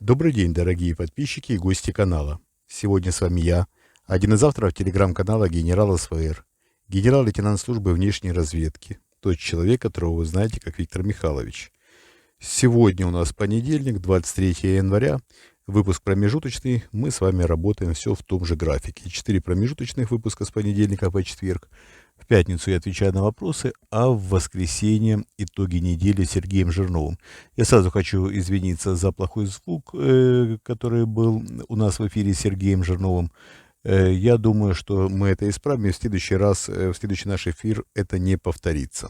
Добрый день, дорогие подписчики и гости канала. Сегодня с вами я, один из авторов телеграм-канала «Генерал СВР», генерал-лейтенант службы внешней разведки, тот человек, которого вы знаете как Виктор Михайлович. Сегодня у нас понедельник, 23 января, выпуск промежуточный, мы с вами работаем все в том же графике. 4 промежуточных выпуска с понедельника по четверг. В пятницу я отвечаю на вопросы, а в воскресенье итоги недели с Сергеем Жирновым. Я сразу хочу извиниться за плохой звук, который был у нас в эфире с Сергеем Жирновым. Я думаю, что мы это исправим, и в следующий раз, в следующий наш эфир это не повторится.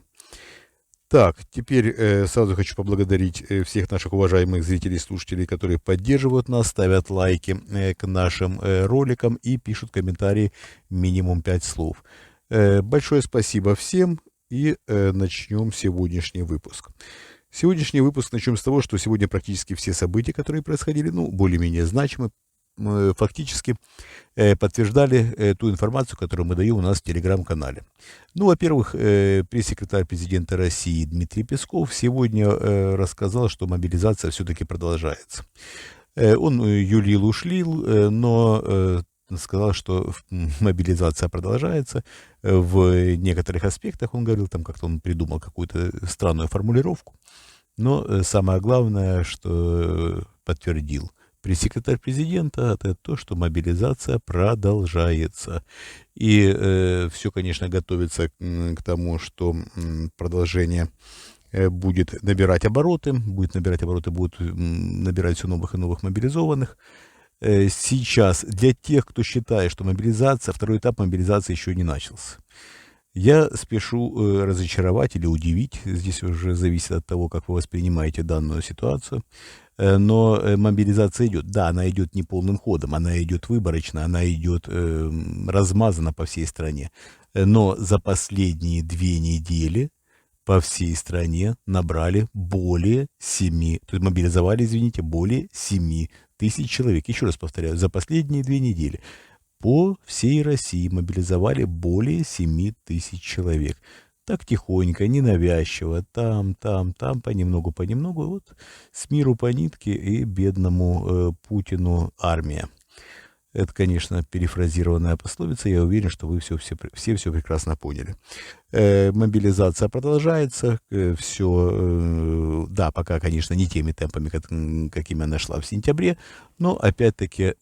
Так, теперь сразу хочу поблагодарить всех наших уважаемых зрителей и слушателей, которые поддерживают нас, ставят лайки к нашим роликам и пишут комментарии минимум 5 слов. Большое спасибо всем, и начнем сегодняшний выпуск. Сегодняшний выпуск начнем с того, что сегодня практически все события, которые происходили, более-менее значимы, фактически подтверждали ту информацию, которую мы даем у нас в телеграм-канале. Во-первых, пресс-секретарь президента России Дмитрий Песков сегодня рассказал, что мобилизация все-таки продолжается. Он юлил, но сказал, что мобилизация продолжается. В некоторых аспектах он говорил, там как-то он придумал какую-то странную формулировку. Но самое главное, что подтвердил пресс-секретарь президента, это то, что мобилизация продолжается. И все, конечно, готовится к тому, что продолжение будет набирать обороты, будут набирать все новых и новых мобилизованных. Сейчас для тех, кто считает, что второй этап мобилизации еще не начался, я спешу разочаровать или удивить, здесь уже зависит от того, как вы воспринимаете данную ситуацию, но мобилизация идет. Да, она идет не полным ходом, она идет выборочно, она идет размазана по всей стране, но за последние 2 недели по всей стране набрали более 7, то есть мобилизовали, более 7 тысяч человек. Еще раз повторяю, за последние 2 недели по всей России мобилизовали более 7 тысяч человек. Так тихонько, ненавязчиво, там, понемногу, вот с миру по нитке и бедному Путину армия. Это, конечно, перефразированная пословица, я уверен, что вы все прекрасно поняли. Мобилизация продолжается, да, пока, конечно, не теми темпами, какими она шла в сентябре, но, опять-таки,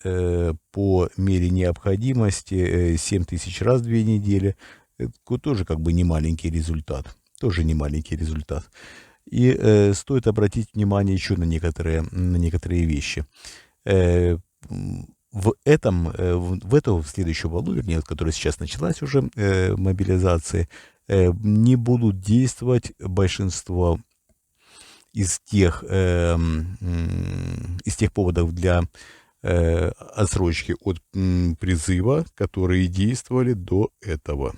по мере необходимости 7 тысяч раз в 2 недели, это тоже как бы не маленький результат, И стоит обратить внимание еще на некоторые вещи. В эту следующую волну, вернее, которая сейчас началась уже, мобилизации, не будут действовать большинство из тех поводов для отсрочки от призыва, которые действовали до этого.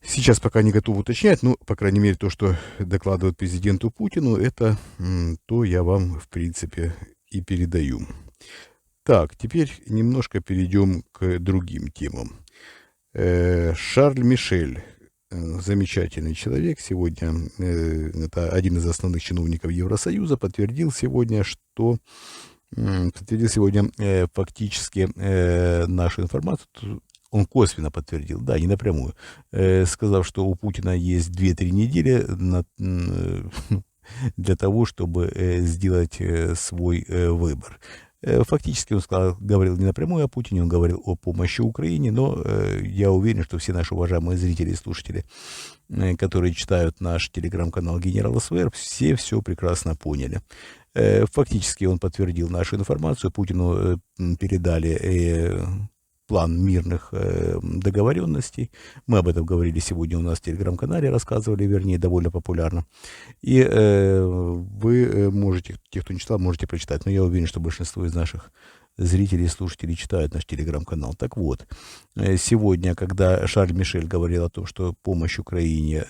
Сейчас пока не готов уточнять, по крайней мере, то, что докладывает президенту Путину, это то я вам, в принципе, и передаю. Так, теперь немножко перейдем к другим темам. Шарль Мишель, замечательный человек, сегодня, это один из основных чиновников Евросоюза, подтвердил сегодня фактически нашу информацию. Он косвенно подтвердил, да, не напрямую, сказав, что у Путина есть 2-3 недели для того, чтобы сделать свой выбор. Фактически он говорил не напрямую о Путине, он говорил о помощи Украине, но я уверен, что все наши уважаемые зрители и слушатели, которые читают наш телеграм-канал «Генерал СВР», все прекрасно поняли. Фактически он подтвердил нашу информацию, Путину передали план мирных договоренностей. Мы об этом говорили сегодня у нас в телеграм-канале, рассказывали, вернее, довольно популярно. И вы можете, те, кто не читал, можете прочитать. Но я уверен, что большинство из наших зрителей и слушателей читают наш телеграм-канал. Так вот, сегодня, когда Шарль Мишель говорил о том, что помощь Украине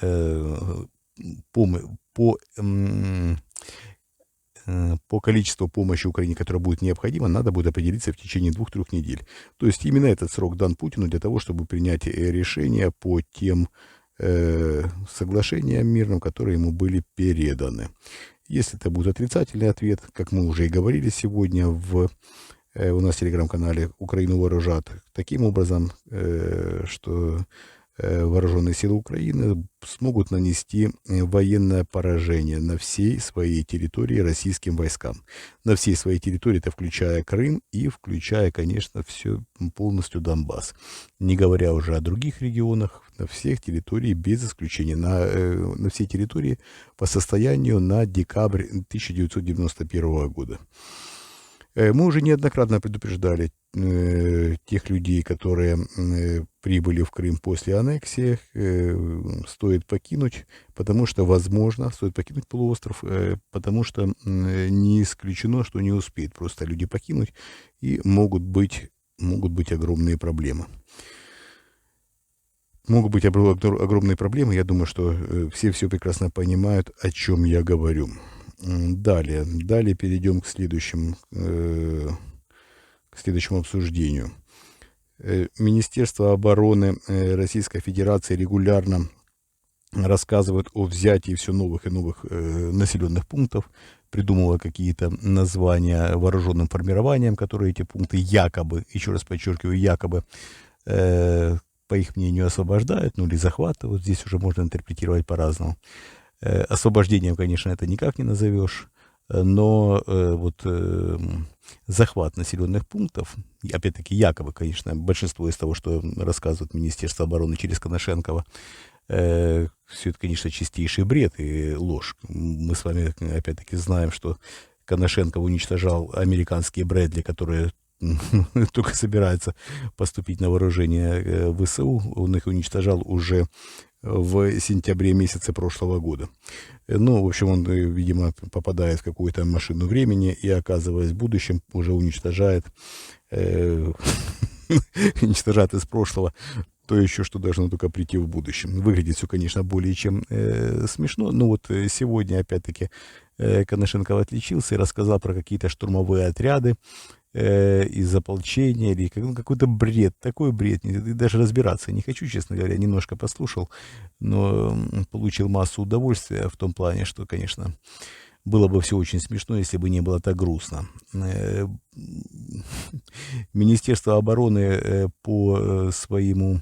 по количеству помощи Украине, которая будет необходима, надо будет определиться в течение 2-3 недель. То есть именно этот срок дан Путину для того, чтобы принять решение по тем соглашениям мирным, которые ему были переданы. Если это будет отрицательный ответ, как мы уже и говорили сегодня у нас в телеграм-канале «Украину вооружат», таким образом, что вооруженные силы Украины смогут нанести военное поражение на всей своей территории российским войскам. На всей своей территории, это включая Крым и включая, конечно, все полностью Донбасс. Не говоря уже о других регионах, на всех территориях без исключения, на всей территории по состоянию на декабрь 1991 года. Мы уже неоднократно предупреждали тех людей, которые прибыли в Крым после аннексии, стоит покинуть, потому что, возможно, стоит покинуть полуостров, потому что не исключено, что не успеют просто люди покинуть, и могут быть огромные проблемы. Могут быть огромные проблемы, я думаю, что все прекрасно понимают, о чем я говорю. Далее перейдем к следующему обсуждению. Министерство обороны Российской Федерации регулярно рассказывает о взятии все новых и новых населенных пунктов, придумывая какие-то названия вооруженным формированиям, которые эти пункты якобы, еще раз подчеркиваю, якобы, по их мнению, освобождают, или захватывают. Здесь уже можно интерпретировать по-разному. Освобождением, конечно, это никак не назовешь, но захват населенных пунктов, опять-таки якобы, конечно, большинство из того, что рассказывает Министерство обороны через Коношенкова, все это, конечно, чистейший бред и ложь. Мы с вами, опять-таки, знаем, что Коношенков уничтожал американские Брэдли, которые только собираются поступить на вооружение ВСУ. Он их уничтожал уже в сентябре месяце прошлого года. В общем, он, видимо, попадает в какую-то машину времени и, оказываясь в будущем, уже уничтожает из прошлого то еще, что должно только прийти в будущем. Выглядит все, конечно, более чем смешно, но сегодня, опять-таки, Коношенков отличился и рассказал про какие-то штурмовые отряды из ополчения, или какой-то бред, такой бред, и даже разбираться не хочу, честно говоря, немножко послушал, но получил массу удовольствия в том плане, что, конечно, было бы все очень смешно, если бы не было так грустно. Министерство обороны по своему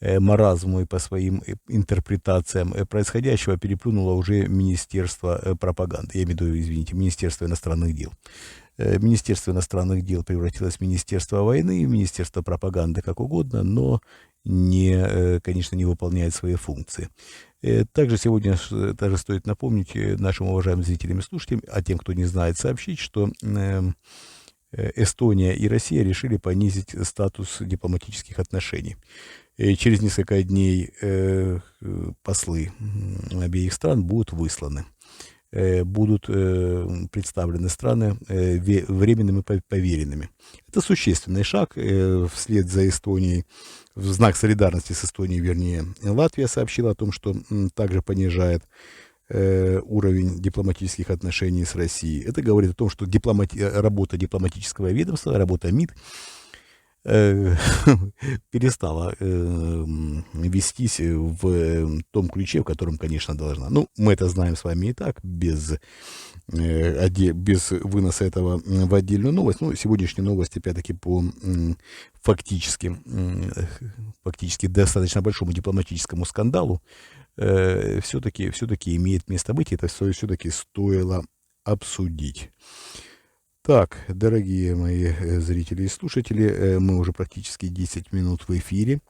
маразму и по своим интерпретациям происходящего переплюнуло уже Министерство пропаганды, я имею в виду, извините, Министерство иностранных дел. Министерство иностранных дел превратилось в Министерство войны, в Министерство пропаганды, как угодно, но конечно, не выполняет свои функции. Также сегодня стоит напомнить нашим уважаемым зрителям и слушателям, а тем, кто не знает, сообщить, что Эстония и Россия решили понизить статус дипломатических отношений. Через несколько дней послы обеих стран будут высланы. Будут представлены страны временными поверенными. Это существенный шаг. Вслед за Эстонией, в знак солидарности с Эстонией, вернее, Латвия сообщила о том, что также понижает уровень дипломатических отношений с Россией. Это говорит о том, что работа дипломатического ведомства, работа МИД перестала вестись в том ключе, в котором, конечно, должна. Мы это знаем с вами и так, без выноса этого в отдельную новость. Сегодняшняя новость, опять-таки, по фактически достаточно большому дипломатическому скандалу, все-таки имеет место быть, и это все-таки стоило обсудить. Так, дорогие мои зрители и слушатели, мы уже практически 10 минут в эфире.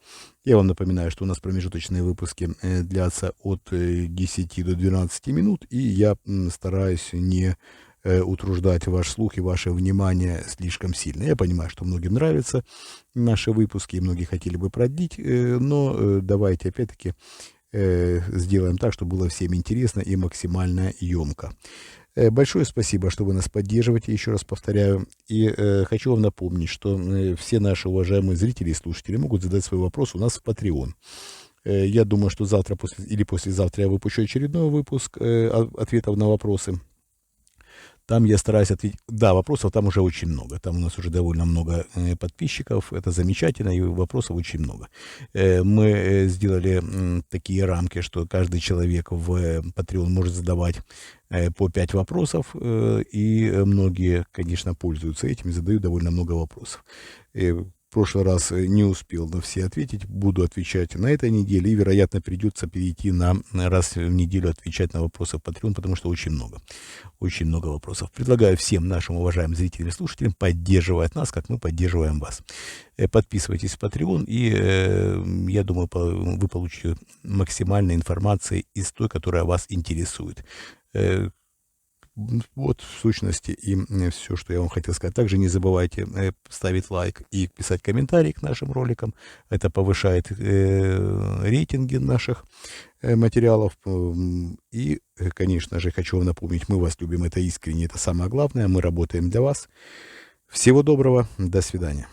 Я вам напоминаю, что у нас промежуточные выпуски длятся от 10 до 12 минут, и я стараюсь не утруждать ваш слух и ваше внимание слишком сильно. Я понимаю, что многим нравятся наши выпуски, и многие хотели бы продлить, но давайте опять-таки сделаем так, чтобы было всем интересно и максимально емко. Большое спасибо, что вы нас поддерживаете, еще раз повторяю. И хочу вам напомнить, что все наши уважаемые зрители и слушатели могут задать свой вопрос у нас в Patreon. Я думаю, что завтра или послезавтра я выпущу очередной выпуск ответов на вопросы. Там я стараюсь ответить. Да, вопросов там уже очень много. Там у нас уже довольно много подписчиков. Это замечательно, и вопросов очень много. Мы сделали такие рамки, что каждый человек в Patreon может задавать по 5 вопросов, и многие, конечно, пользуются этим и задают довольно много вопросов. В прошлый раз не успел на все ответить, буду отвечать на этой неделе, и, вероятно, придется перейти на раз в неделю отвечать на вопросы в Patreon, потому что очень много вопросов. Предлагаю всем нашим уважаемым зрителям и слушателям поддерживать нас, как мы поддерживаем вас. Подписывайтесь в Patreon, и я думаю, вы получите максимальной информации из той, которая вас интересует. Вот, в сущности, и все, что я вам хотел сказать. Также не забывайте ставить лайк и писать комментарии к нашим роликам. Это повышает рейтинги наших материалов. И, конечно же, хочу вам напомнить, мы вас любим, это искренне, это самое главное. Мы работаем для вас. Всего доброго, до свидания.